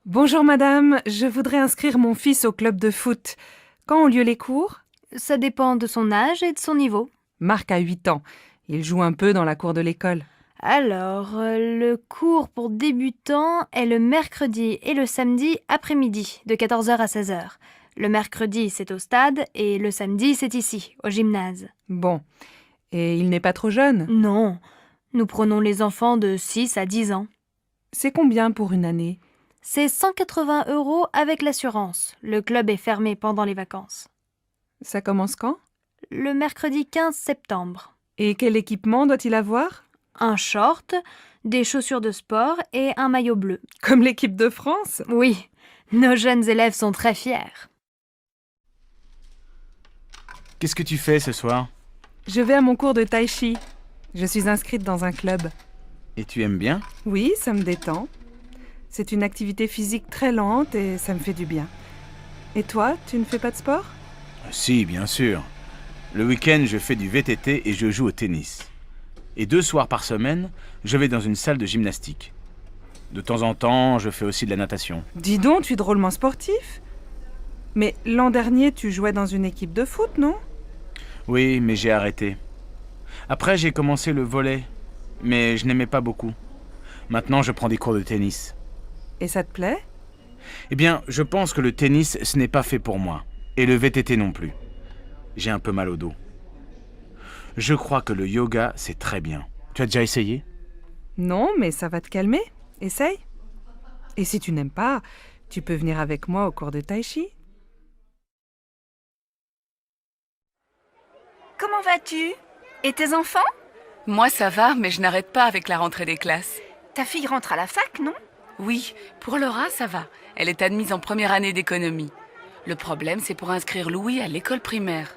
Bonjour madame, je voudrais inscrire mon fils au club de foot. Quand ont lieu les cours? Ça dépend de son âge et de son niveau. Marc a 8 ans. Il joue un peu dans la cour de l'école. Alors, le cours pour débutants est le mercredi et le samedi après-midi, de 14 h à 16 h. Le mercredi, c'est au stade et le samedi, c'est ici, au gymnase. Bon. Et il n'est pas trop jeune? Non, nous prenons les enfants de 6 à 10 ans. C'est combien pour une année? C'est 180 € avec l'assurance. Le club est fermé pendant les vacances. Ça commence quand? Le mercredi 15 septembre. Et quel équipement doit-il avoir? Un short, des chaussures de sport et un maillot bleu. Comme l'équipe de France? Oui, nos jeunes élèves sont très fiers. Qu'est-ce que tu fais ce soir? Je vais à mon cours de tai chi. Je suis inscrite dans un club. Et tu aimes bien? Oui, ça me détend. C'est une activité physique très lente et ça me fait du bien. Et toi, tu ne fais pas de sport? Si, bien sûr. Le week-end, je fais du VTT et je joue au tennis. Et 2 soirs par semaine, je vais dans une salle de gymnastique. De temps en temps, je fais aussi de la natation. Dis donc, tu es drôlement sportif. Mais l'an dernier, tu jouais dans une équipe de foot, non? Oui, mais j'ai arrêté. Après, j'ai commencé le volley, mais je n'aimais pas beaucoup. Maintenant, je prends des cours de tennis. Et ça te plaît? Eh bien, je pense que le tennis, ce n'est pas fait pour moi. Et le VTT non plus. J'ai un peu mal au dos. Je crois que le yoga, c'est très bien. Tu as déjà essayé? Non, mais ça va te calmer. Essaye. Et si tu n'aimes pas, tu peux venir avec moi au cours de tai chi. Comment vas-tu? Et tes enfants? Moi, ça va, mais je n'arrête pas avec la rentrée des classes. Ta fille rentre à la fac, non? Oui, pour Laura, ça va. Elle est admise en première année d'économie. Le problème, c'est pour inscrire Louis à l'école primaire.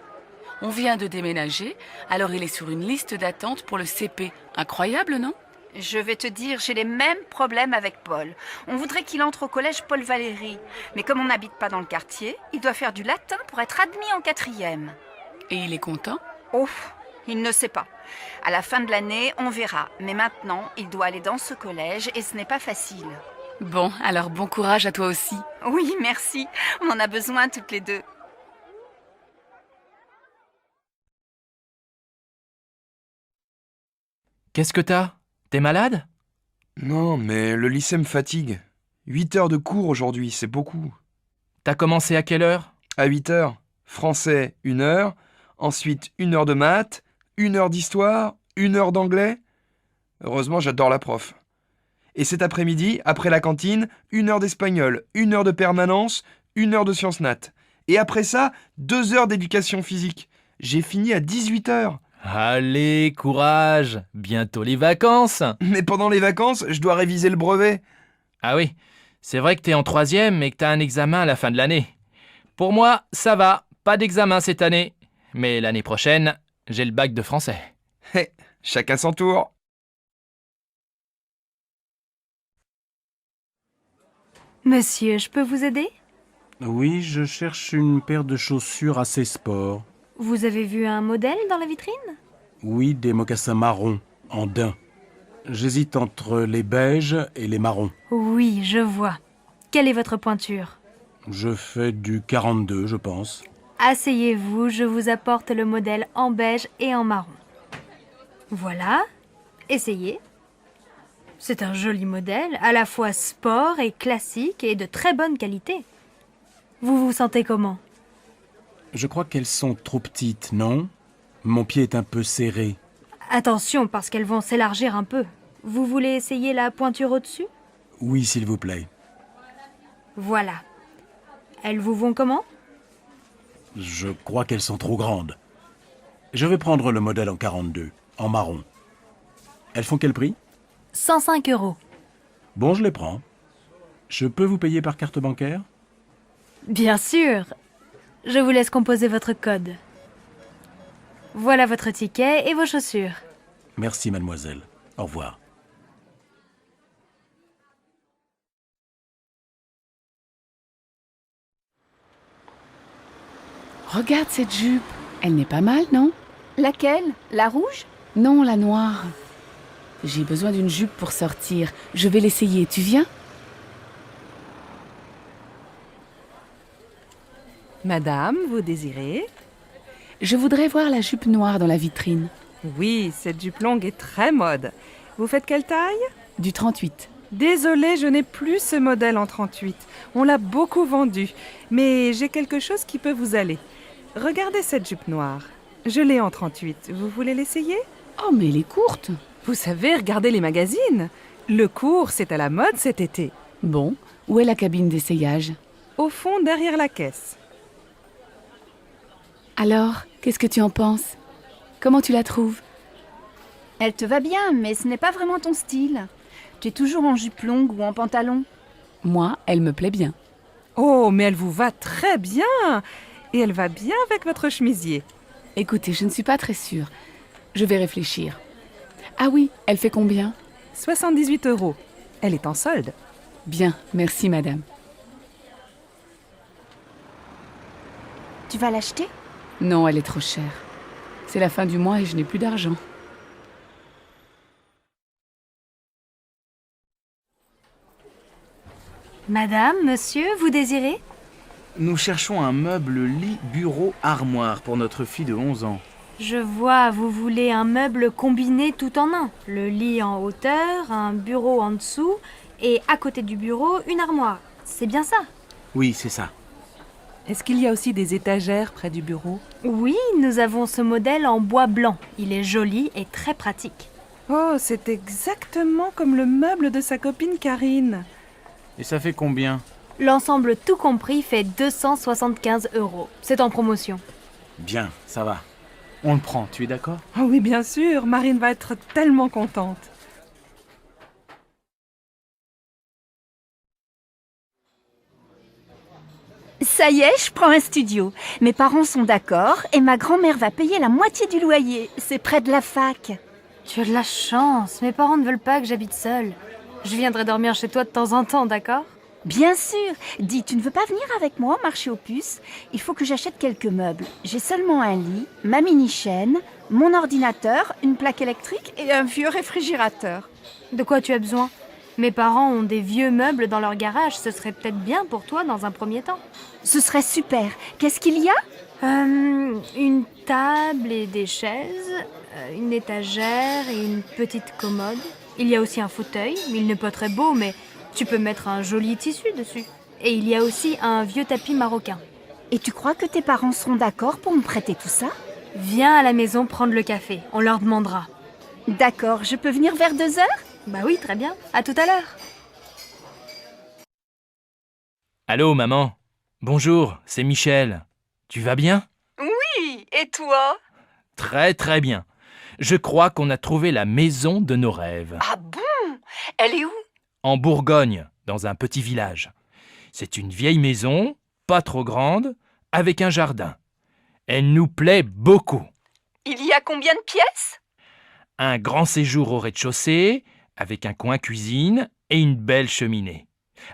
On vient de déménager, alors il est sur une liste d'attente pour le CP. Incroyable, non? Je vais te dire, j'ai les mêmes problèmes avec Paul. On voudrait qu'il entre au collège Paul Valéry. Mais comme on n'habite pas dans le quartier, il doit faire du latin pour être admis en 4e. Et il est content? Oh, il ne sait pas. À la fin de l'année, on verra. Mais maintenant, il doit aller dans ce collège et ce n'est pas facile. Bon, alors bon courage à toi aussi. Oui, merci. On en a besoin toutes les deux. Qu'est-ce que t'as? T'es malade? Non, mais le lycée me fatigue. 8 heures de cours aujourd'hui, c'est beaucoup. T'as commencé à quelle heure? À 8 heures, français 1 heure, ensuite 1 heure de maths, 1 heure d'histoire, 1 heure d'anglais. Heureusement, j'adore la prof. Et cet après-midi, après la cantine, 1 heure d'espagnol, 1 heure de permanence, 1 heure de sciences nat. Et après ça, 2 heures d'éducation physique. J'ai fini à 18 heures. Allez, courage! Bientôt les vacances! Mais pendant les vacances, je dois réviser le brevet. Ah oui, c'est vrai que t'es en 3e et que t'as un examen à la fin de l'année. Pour moi, ça va, pas d'examen cette année. Mais l'année prochaine, j'ai le bac de français. Hé, chacun son tour. Monsieur, je peux vous aider? Oui, je cherche une paire de chaussures assez sport. Vous avez vu un modèle dans la vitrine? Oui, des mocassins marrons, en daim. J'hésite entre les beiges et les marrons. Oui, je vois. Quelle est votre pointure? Je fais du 42, je pense. Asseyez-vous, je vous apporte le modèle en beige et en marron. Voilà, essayez. C'est un joli modèle, à la fois sport et classique et de très bonne qualité. Vous vous sentez comment? Je crois qu'elles sont trop petites, non? Mon pied est un peu serré. Attention, parce qu'elles vont s'élargir un peu. Vous voulez essayer la pointure au-dessus? Oui, s'il vous plaît. Voilà. Elles vous vont comment? Je crois qu'elles sont trop grandes. Je vais prendre le modèle en 42, en marron. Elles font quel prix? 105 €. Bon, je les prends. Je peux vous payer par carte bancaire? Bien sûr. Je vous laisse composer votre code. Voilà votre ticket et vos chaussures. Merci, mademoiselle. Au revoir. Regarde cette jupe. Elle n'est pas mal, non? Laquelle? La rouge? Non, la noire. J'ai besoin d'une jupe pour sortir. Je vais l'essayer. Tu viens? Madame, vous désirez? Je voudrais voir la jupe noire dans la vitrine. Oui, cette jupe longue est très mode. Vous faites quelle taille? Du 38. Désolée, je n'ai plus ce modèle en 38. On l'a beaucoup vendu. Mais j'ai quelque chose qui peut vous aller. Regardez cette jupe noire. Je l'ai en 38. Vous voulez l'essayer? Oh, mais elle est courte. Vous savez, regardez les magazines. Le court, c'est à la mode cet été. Bon, où est la cabine d'essayage? Au fond, derrière la caisse. Alors, qu'est-ce que tu en penses? Comment tu la trouves? Elle te va bien, mais ce n'est pas vraiment ton style. Tu es toujours en jupe longue ou en pantalon. Moi, elle me plaît bien. Oh, mais elle vous va très bien. Et elle va bien avec votre chemisier. Écoutez, je ne suis pas très sûre. Je vais réfléchir. Ah oui, elle fait combien? 78 €. Elle est en solde. Bien, merci madame. Tu vas l'acheter? Non, elle est trop chère. C'est la fin du mois et je n'ai plus d'argent. Madame, monsieur, vous désirez? Nous cherchons un meuble lit, bureau, armoire pour notre fille de 11 ans. Je vois, vous voulez un meuble combiné tout en un. Le lit en hauteur, un bureau en dessous et à côté du bureau, une armoire. C'est bien ça? Oui, c'est ça. Est-ce qu'il y a aussi des étagères près du bureau? Oui, nous avons ce modèle en bois blanc. Il est joli et très pratique. Oh, c'est exactement comme le meuble de sa copine Karine. Et ça fait combien? L'ensemble tout compris fait 275 €. C'est en promotion. Bien, ça va. On le prend, tu es d'accord? Oh oui, bien sûr, Marine va être tellement contente. Ça y est, je prends un studio. Mes parents sont d'accord et ma grand-mère va payer la moitié du loyer. C'est près de la fac. Tu as de la chance. Mes parents ne veulent pas que j'habite seule. Je viendrai dormir chez toi de temps en temps, d'accord? Bien sûr. Dis, tu ne veux pas venir avec moi au marché aux puces? Il faut que j'achète quelques meubles. J'ai seulement un lit, ma mini-chaîne, mon ordinateur, une plaque électrique et un vieux réfrigérateur. De quoi tu as besoin? Mes parents ont des vieux meubles dans leur garage. Ce serait peut-être bien pour toi dans un premier temps. Ce serait super. Qu'est-ce qu'il y a? Une table et des chaises, une étagère et une petite commode. Il y a aussi un fauteuil. Il n'est pas très beau, mais tu peux mettre un joli tissu dessus. Et il y a aussi un vieux tapis marocain. Et tu crois que tes parents seront d'accord pour me prêter tout ça? Viens à la maison prendre le café. On leur demandera. D'accord, je peux venir vers 2 heures? Bah oui, très bien. À tout à l'heure. Allô, maman. Bonjour, c'est Michel. Tu vas bien? Oui, et toi? Très très bien. Je crois qu'on a trouvé la maison de nos rêves. Ah bon? Elle est où? En Bourgogne, dans un petit village. C'est une vieille maison, pas trop grande, avec un jardin. Elle nous plaît beaucoup. Il y a combien de pièces? Un grand séjour au rez-de-chaussée, avec un coin cuisine et une belle cheminée.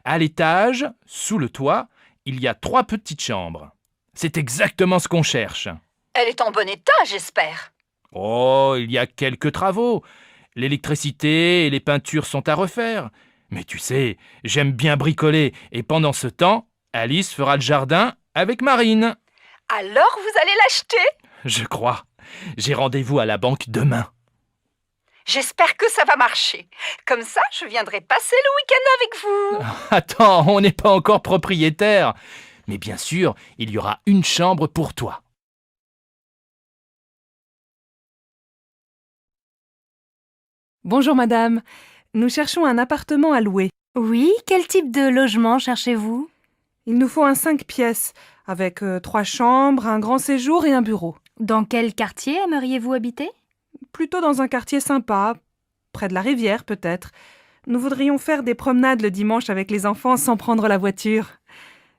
À l'étage, sous le toit, il y a 3 petites chambres. C'est exactement ce qu'on cherche. Elle est en bon état, j'espère. Oh, il y a quelques travaux. L'électricité et les peintures sont à refaire. Mais tu sais, j'aime bien bricoler et pendant ce temps, Alice fera le jardin avec Marine. Alors vous allez l'acheter? Je crois. J'ai rendez-vous à la banque demain. J'espère que ça va marcher. Comme ça, je viendrai passer le week-end avec vous. Attends, on n'est pas encore propriétaire. Mais bien sûr, il y aura une chambre pour toi. Bonjour madame, nous cherchons un appartement à louer. Oui, quel type de logement cherchez-vous? Il nous faut un 5 pièces, avec 3 chambres, un grand séjour et un bureau. Dans quel quartier aimeriez-vous habiter? Plutôt dans un quartier sympa, près de la rivière peut-être. Nous voudrions faire des promenades le dimanche avec les enfants sans prendre la voiture.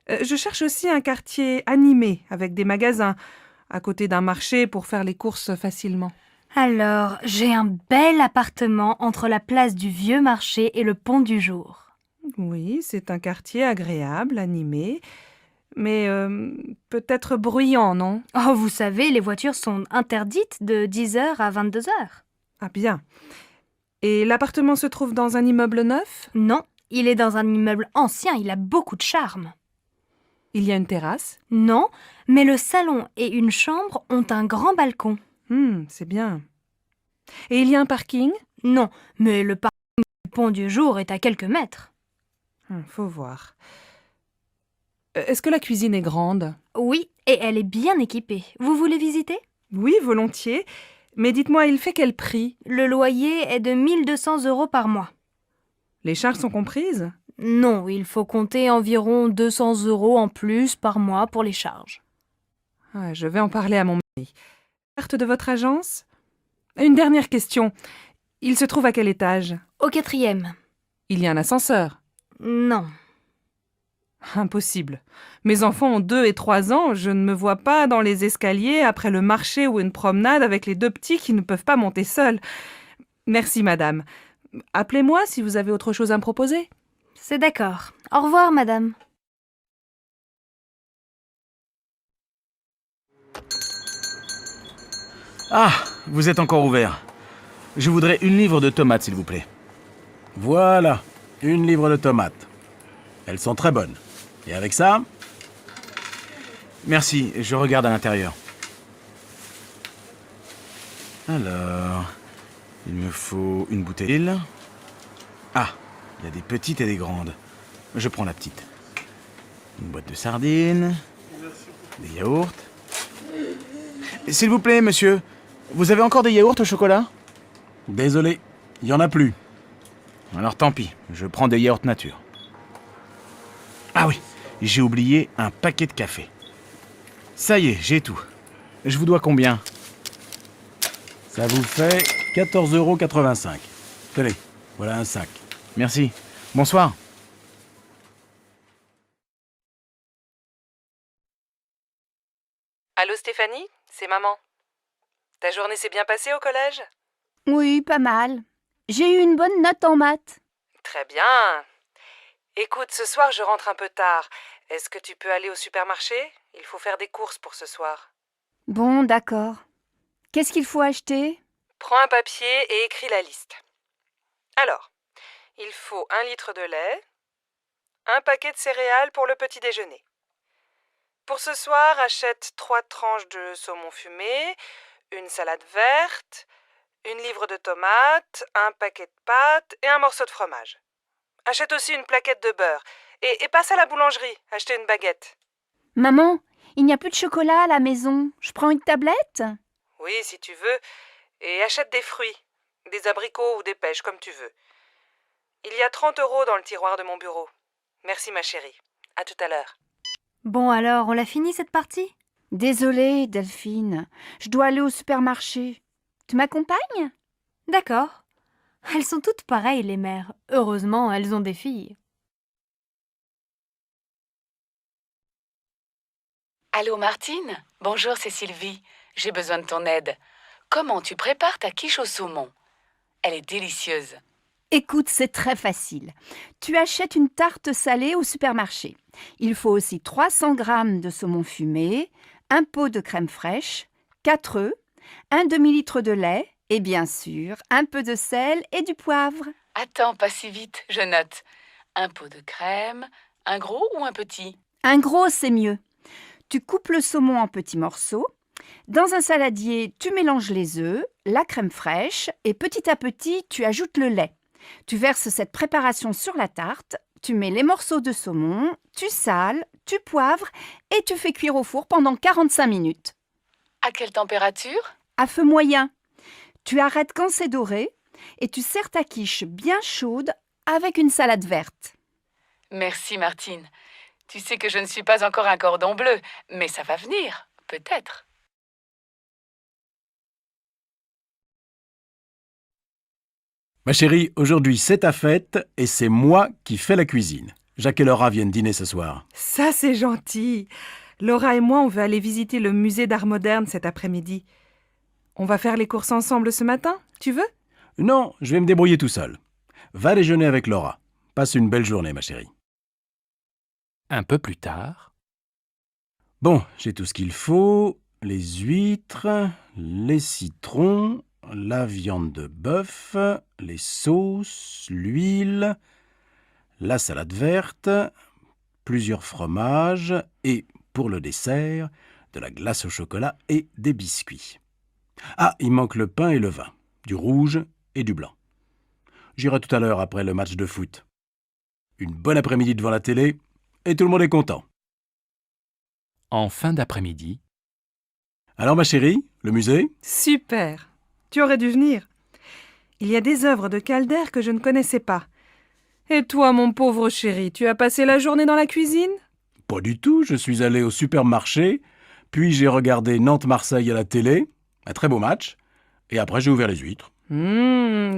Je cherche aussi un quartier animé, avec des magasins, à côté d'un marché pour faire les courses facilement. Alors, j'ai un bel appartement entre la place du Vieux Marché et le Pont du Jour. Oui, c'est un quartier agréable, animé, mais peut-être bruyant, non? Oh, vous savez, les voitures sont interdites de 10h à 22h. Ah bien. Et l'appartement se trouve dans un immeuble neuf? Non, il est dans un immeuble ancien, il a beaucoup de charme. Il y a une terrasse? Non, mais le salon et une chambre ont un grand balcon. C'est bien. Et il y a un parking? Non, mais le parking du Pont du Jour est à quelques mètres. Faut voir. Est-ce que la cuisine est grande? Oui, et elle est bien équipée. Vous voulez visiter? Oui, volontiers. Mais dites-moi, il fait quel prix? Le loyer est de 1200 € par mois. Les charges sont comprises? Non, il faut compter environ 200 € en plus par mois pour les charges. Je vais en parler à mon mari. Carte de votre agence? Une dernière question. Il se trouve à quel étage? Au 4e. Il y a un ascenseur? Non. Impossible. Mes enfants ont 2 et 3 ans, je ne me vois pas dans les escaliers après le marché ou une promenade avec les 2 petits qui ne peuvent pas monter seuls. Merci, madame. Appelez-moi si vous avez autre chose à me proposer. C'est d'accord. Au revoir, madame. Ah, vous êtes encore ouvert. Je voudrais 1 livre de tomates, s'il vous plaît. Voilà, 1 livre de tomates. Elles sont très bonnes. Et avec ça, Merci, je regarde à l'intérieur. Alors, il me faut une bouteille d'huile. Ah, il y a des petites et des grandes. Je prends la petite. Une boîte de sardines. Des yaourts. S'il vous plaît, monsieur, vous avez encore des yaourts au chocolat? désolé, il n'y en a plus. Alors tant pis, je prends des yaourts nature. Ah oui, j'ai oublié un paquet de café. Ça y est, j'ai tout. Je vous dois combien? Ça vous fait 14,85 €. Tenez, voilà un sac. Merci. Bonsoir. Allô Stéphanie, c'est maman. Ta journée s'est bien passée au collège? Oui, pas mal. J'ai eu une bonne note en maths. Très bien. Écoute, ce soir je rentre un peu tard. Est-ce que tu peux aller au supermarché? Il faut faire des courses pour ce soir. Bon, d'accord. Qu'est-ce qu'il faut acheter? Prends un papier et écris la liste. Alors, il faut 1 litre de lait, un paquet de céréales pour le petit déjeuner. Pour ce soir, achète 3 tranches de saumon fumé, une salade verte, 1 livre de tomates, un paquet de pâtes et un morceau de fromage. Achète aussi une plaquette de beurre et passe à la boulangerie, acheter une baguette. Maman, il n'y a plus de chocolat à la maison. Je prends une tablette? Oui, si tu veux, et achète des fruits, des abricots ou des pêches, comme tu veux. Il y a 30 € dans le tiroir de mon bureau. Merci ma chérie. À tout à l'heure. Bon alors, on l'a fini cette partie? Désolée, Delphine. Je dois aller au supermarché. Tu m'accompagnes? D'accord. Elles sont toutes pareilles, les mères. Heureusement, elles ont des filles. Allô Martine? Bonjour, c'est Sylvie. J'ai besoin de ton aide. Comment tu prépares ta quiche au saumon? Elle est délicieuse. Écoute, c'est très facile. Tu achètes une tarte salée au supermarché. Il faut aussi 300 g de saumon fumé, un pot de crème fraîche, 4 œufs, un demi-litre de lait et bien sûr un peu de sel et du poivre. Attends, pas si vite, je note. Un pot de crème, un gros ou un petit? Un gros, c'est mieux. Tu coupes le saumon en petits morceaux. Dans un saladier, tu mélanges les œufs, la crème fraîche et petit à petit, tu ajoutes le lait. Tu verses cette préparation sur la tarte, tu mets les morceaux de saumon, tu sales, tu poivres et tu fais cuire au four pendant 45 minutes. À quelle température? À feu moyen. Tu arrêtes quand c'est doré et tu sers ta quiche bien chaude avec une salade verte. Merci Martine. Tu sais que je ne suis pas encore un cordon bleu, mais ça va venir, peut-être. Ma chérie, aujourd'hui c'est ta fête et c'est moi qui fais la cuisine. Jacques et Laura viennent dîner ce soir. Ça, c'est gentil. Laura et moi, on veut aller visiter le musée d'art moderne cet après-midi. On va faire les courses ensemble ce matin, tu veux? Non, je vais me débrouiller tout seul. Va déjeuner avec Laura. Passe une belle journée, ma chérie. Un peu plus tard, Bon, j'ai tout ce qu'il faut. Les huîtres, les citrons, la viande de bœuf, les sauces, l'huile, la salade verte. plusieurs fromages et, pour le dessert, de la glace au chocolat et des biscuits. Ah, il manque le pain et le vin, du rouge et du blanc. J'irai tout à l'heure après le match de foot. Une bonne après-midi devant la télé et tout le monde est content. En fin d'après-midi, Alors ma chérie, le musée? Super. Tu aurais dû venir. Il y a des œuvres de Calder que je ne connaissais pas. Et toi, mon pauvre chéri, tu as passé la journée dans la cuisine? Pas du tout, je suis allé au supermarché, puis j'ai regardé Nantes-Marseille à la télé, un très beau match, et après j'ai ouvert les huîtres.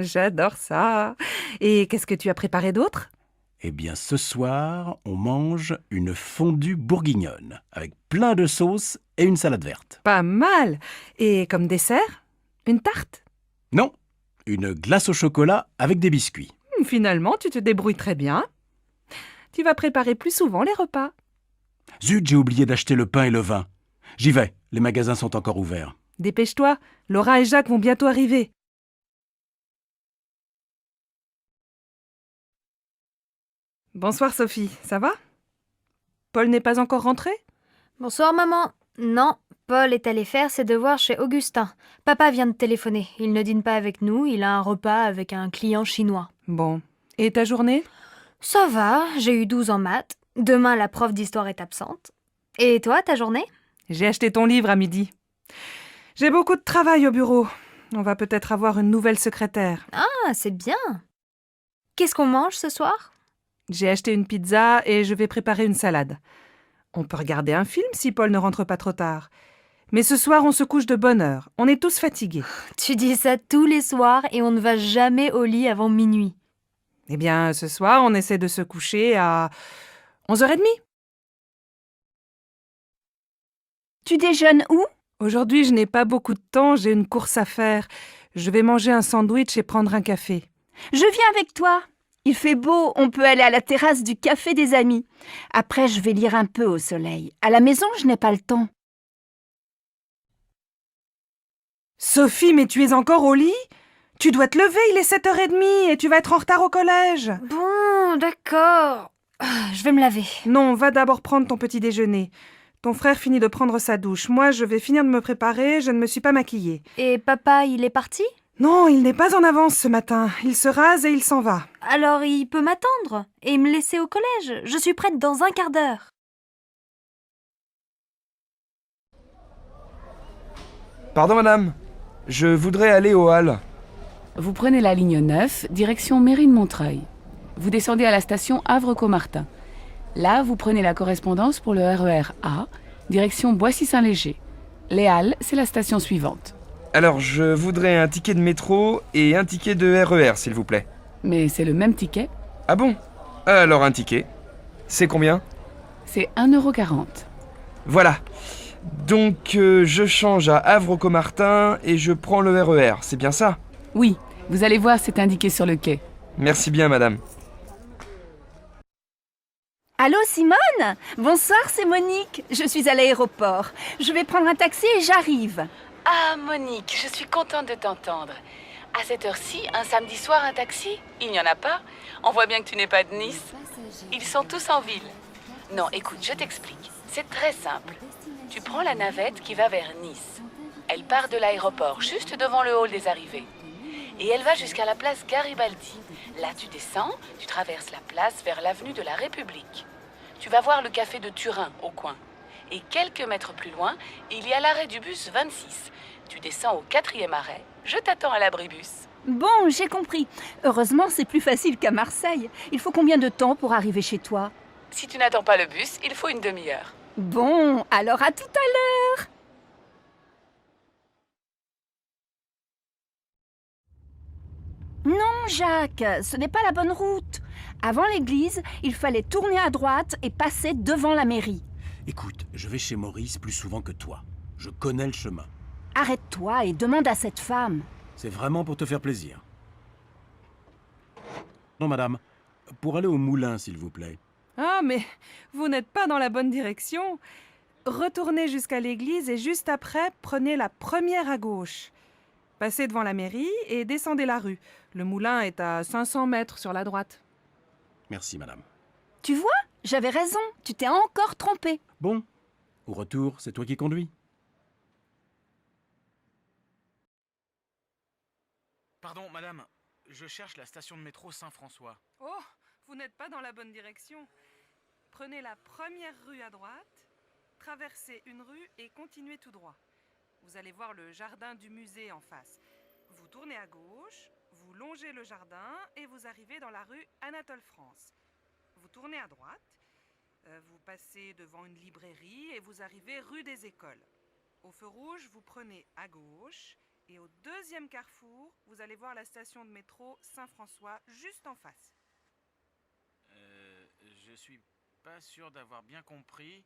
J'adore ça. Et qu'est-ce que tu as préparé d'autre? Eh bien ce soir, on mange une fondue bourguignonne, avec plein de sauces et une salade verte. Pas mal. Et comme dessert? Une tarte? Non, une glace au chocolat avec des biscuits. Finalement, tu te débrouilles très bien. Tu vas préparer plus souvent les repas. Zut, j'ai oublié d'acheter le pain et le vin. J'y vais, les magasins sont encore ouverts. Dépêche-toi, Laura et Jacques vont bientôt arriver. Bonsoir Sophie, ça va? Paul n'est pas encore rentré? Bonsoir maman. Non, Paul est allé faire ses devoirs chez Augustin. Papa vient de téléphoner. Il ne dîne pas avec nous, il a un repas avec un client chinois. Bon. Et ta journée? Ça va, j'ai eu 12 en maths. Demain, la prof d'histoire est absente. Et toi, ta journée? J'ai acheté ton livre à midi. J'ai beaucoup de travail au bureau. On va peut-être avoir une nouvelle secrétaire. Ah, c'est bien. Qu'est-ce qu'on mange ce soir? J'ai acheté une pizza et je vais préparer une salade. On peut regarder un film si Paul ne rentre pas trop tard. Mais ce soir, on se couche de bonne heure. On est tous fatigués. Tu dis ça tous les soirs et on ne va jamais au lit avant minuit. Eh bien, ce soir, on essaie de se coucher à 11h30. Tu déjeunes où? Aujourd'hui, je n'ai pas beaucoup de temps, j'ai une course à faire. Je vais manger un sandwich et prendre un café. Je viens avec toi. Il fait beau, on peut aller à la terrasse du café des amis. Après, je vais lire un peu au soleil. À la maison, je n'ai pas le temps. Sophie, mais tu es encore au lit? Tu dois te lever, il est 7h30 et tu vas être en retard au collège. Bon, d'accord. Je vais me laver. Non, va d'abord prendre ton petit déjeuner. Ton frère finit de prendre sa douche. Moi, je vais finir de me préparer, je ne me suis pas maquillée. Et papa, il est parti? Non, il n'est pas en avance ce matin. Il se rase et il s'en va. Alors il peut m'attendre et me laisser au collège. Je suis prête dans un quart d'heure. Pardon madame, je voudrais aller au Halles. Vous prenez la ligne 9, direction Mairie de Montreuil. Vous descendez à la station Havre-Caumartin. Là, vous prenez la correspondance pour le RER A, direction Boissy-Saint-Léger. Les Halles, c'est la station suivante. Alors je voudrais un ticket de métro et un ticket de RER s'il vous plaît. Mais c'est le même ticket, Ah bon? Alors un ticket. C'est combien? c'est 1,40 €. Voilà. Donc je change à Havre-Caumartin et je prends le RER, c'est bien ça? Oui, vous allez voir, c'est indiqué sur le quai. Merci bien madame. Allô Simone? Bonsoir, c'est Monique. Je suis à l'aéroport. Je vais prendre un taxi et j'arrive. Ah, Monique, je suis contente de t'entendre. À cette heure-ci, un samedi soir, un taxi? Il n'y en a pas? On voit bien que tu n'es pas de Nice. Ils sont tous en ville. Non, écoute, je t'explique. C'est très simple. Tu prends la navette qui va vers Nice. Elle part de l'aéroport, juste devant le hall des arrivées. Et elle va jusqu'à la place Garibaldi. Là, tu descends, tu traverses la place vers l'avenue de la République. Tu vas voir le café de Turin, au coin. Et quelques mètres plus loin, il y a l'arrêt du bus 26. Tu descends au 4e arrêt. Je t'attends à l'abribus. Bon, j'ai compris. Heureusement, c'est plus facile qu'à Marseille. Il faut combien de temps pour arriver chez toi? Si tu n'attends pas le bus, il faut une demi-heure. Bon, alors à tout à l'heure. Non, Jacques, ce n'est pas la bonne route. Avant l'église, il fallait tourner à droite et passer devant la mairie. Écoute, je vais chez Maurice plus souvent que toi. Je connais le chemin. Arrête-toi et demande à cette femme. C'est vraiment pour te faire plaisir. Non, madame. Pour aller au moulin, s'il vous plaît. Ah, mais vous n'êtes pas dans la bonne direction. Retournez jusqu'à l'église et juste après, prenez la première à gauche. Passez devant la mairie et descendez la rue. Le moulin est à 500 mètres sur la droite. Merci, madame. Tu vois, J'avais raison, tu t'es encore trompé. Bon, au retour, c'est toi qui conduis. Pardon, madame, je cherche la station de métro Saint-François. Oh, vous n'êtes pas dans la bonne direction. Prenez la première rue à droite, traversez une rue et continuez tout droit. Vous allez voir le jardin du musée en face. Vous tournez à gauche, vous longez le jardin et vous arrivez dans la rue Anatole France. Vous tournez à droite, vous passez devant une librairie et vous arrivez rue des Écoles. Au feu rouge, vous prenez à gauche et au deuxième carrefour, vous allez voir la station de métro Saint-François juste en face. Je suis pas sûr d'avoir bien compris.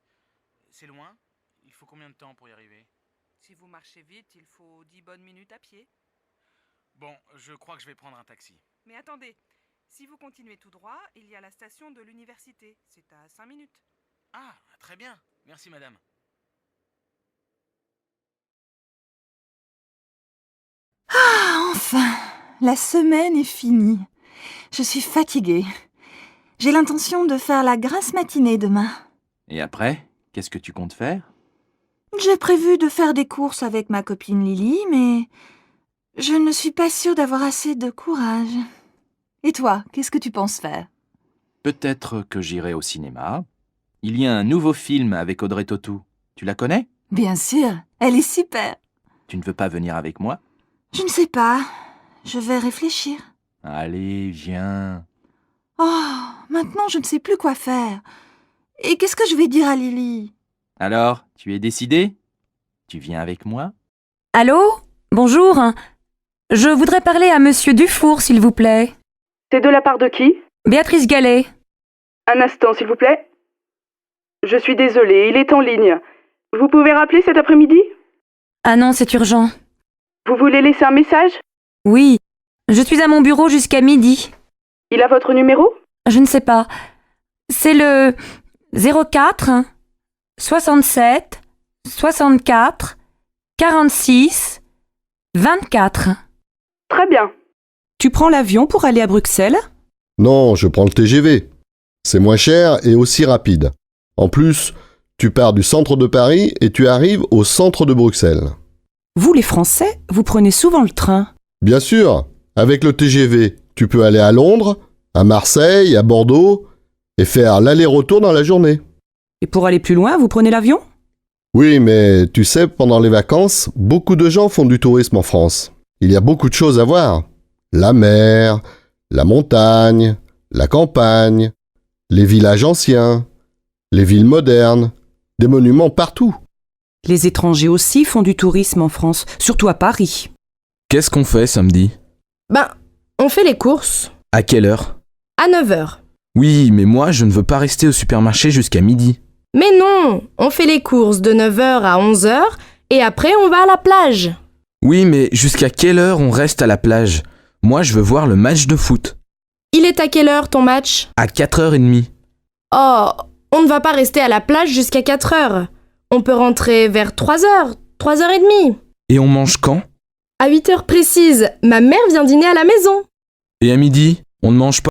C'est loin? Il faut combien de temps pour y arriver? Si vous marchez vite, il faut 10 bonnes minutes à pied. Bon, je crois que je vais prendre un taxi. Mais attendez, si vous continuez tout droit, il y a la station de l'université. C'est à 5 minutes. Ah, très bien. Merci, madame. Enfin, la semaine est finie. Je suis fatiguée. J'ai l'intention de faire la grasse matinée demain. Et après, qu'est-ce que tu comptes faire? J'ai prévu de faire des courses avec ma copine Lily, mais je ne suis pas sûre d'avoir assez de courage. Et toi, qu'est-ce que tu penses faire? Peut-être que j'irai au cinéma. Il y a un nouveau film avec Audrey Tautou. Tu la connais? Bien sûr, elle est super. Tu ne veux pas venir avec moi? Je ne sais pas. Je vais réfléchir. Allez, viens. Oh, maintenant je ne sais plus quoi faire. Et qu'est-ce que je vais dire à Lily? Alors, tu es décidé? Tu viens avec moi? Allô? Bonjour. Je voudrais parler à Monsieur Dufour, s'il vous plaît. C'est de la part de qui? Béatrice Gallet. Un instant, s'il vous plaît. Je suis désolée, il est en ligne. Vous pouvez rappeler cet après-midi? Ah non, c'est urgent. Vous voulez laisser un message? Oui. Je suis à mon bureau jusqu'à midi. Il a votre numéro? Je ne sais pas. C'est le 04 67 64 46 24. Très bien. Tu prends l'avion pour aller à Bruxelles? Non, je prends le TGV. C'est moins cher et aussi rapide. En plus, tu pars du centre de Paris et tu arrives au centre de Bruxelles. Vous, les Français, vous prenez souvent le train? Bien sûr, avec le TGV, tu peux aller à Londres, à Marseille, à Bordeaux et faire l'aller-retour dans la journée. Et pour aller plus loin, vous prenez l'avion? Oui, mais tu sais, pendant les vacances, beaucoup de gens font du tourisme en France. Il y a beaucoup de choses à voir. La mer, la montagne, la campagne, les villages anciens, les villes modernes, des monuments partout. Les étrangers aussi font du tourisme en France, surtout à Paris. Qu'est-ce qu'on fait samedi? On fait les courses. À quelle heure? À 9h. Oui, mais moi, je ne veux pas rester au supermarché jusqu'à midi. Mais non, on fait les courses de 9h à 11h et après on va à la plage. Oui, mais jusqu'à quelle heure on reste à la plage? Moi, je veux voir le match de foot. Il est à quelle heure ton match? À 4h30. Oh, on ne va pas rester à la plage jusqu'à 4h. On peut rentrer vers 3h, 3h30. Et on mange quand? À 8h précises, ma mère vient dîner à la maison. Et à midi, on ne mange pas?